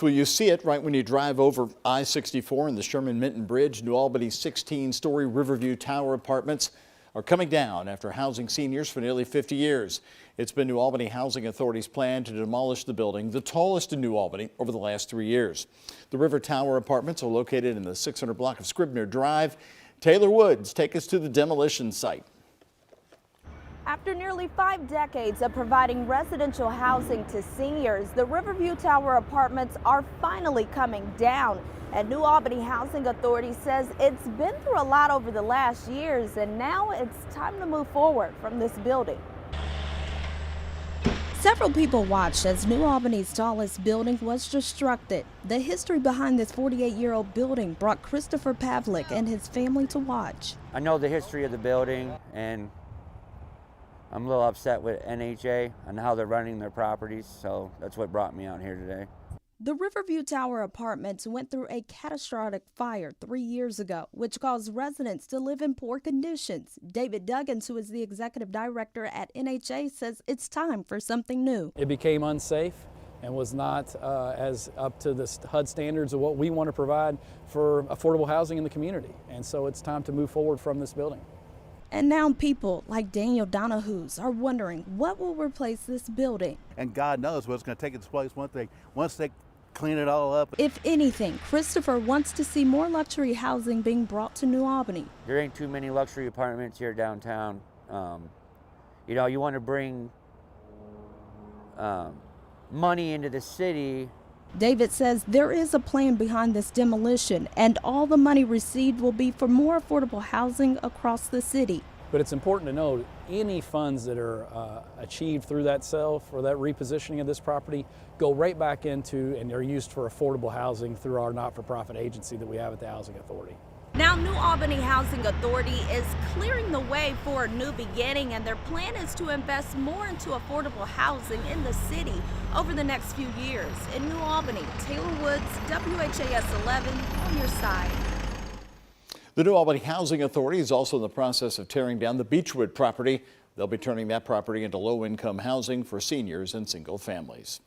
Well, you see it right when you drive over I-64 and the Sherman-Minton Bridge. New Albany's 16-story Riverview Tower apartments are coming down after housing seniors for nearly 50 years. It's been New Albany Housing Authority's plan to demolish the building, the tallest in New Albany, over the last 3 years. The River Tower apartments are located in the 600 block of Scribner Drive. Taylor Woods take us to the demolition site. After nearly 5 decades of providing residential housing to seniors, the Riverview Tower apartments are finally coming down. And New Albany Housing Authority says it's been through a lot over the last years, and now it's time to move forward from this building. Several people watched as New Albany's tallest building was destructed. The history behind this 48-year-old building brought Christopher Pavlik and his family to watch. I know the history of the building, and I'm a little upset with NHA and how they're running their properties, so that's what brought me out here today. The Riverview Tower apartments went through a catastrophic fire 3 years ago, which caused residents to live in poor conditions. David Duggins, who is the executive director at NHA, says it's time for something new. It became unsafe and was not as up to the HUD standards of what we want to provide for affordable housing in the community. And so it's time to move forward from this building. And now people like Daniel Donahue's are wondering what will replace this building. And God knows what's going to take its place once they clean it all up. If anything, Christopher wants to see more luxury housing being brought to New Albany. There ain't too many luxury apartments here downtown. You know, you want to bring money into the city. David says there is a plan behind this demolition, and all the money received will be for more affordable housing across the city. But it's important to note any funds that are achieved through that sale or that repositioning of this property go right back into and are used for affordable housing through our not-for-profit agency that we have at the Housing Authority. Now, New Albany Housing Authority is clearing the way for a new beginning, and their plan is to invest more into affordable housing in the city over the next few years. In New Albany, Taylor Woods, WHAS 11, on your side. The New Albany Housing Authority is also in the process of tearing down the Beechwood property. They'll be turning that property into low-income housing for seniors and single families.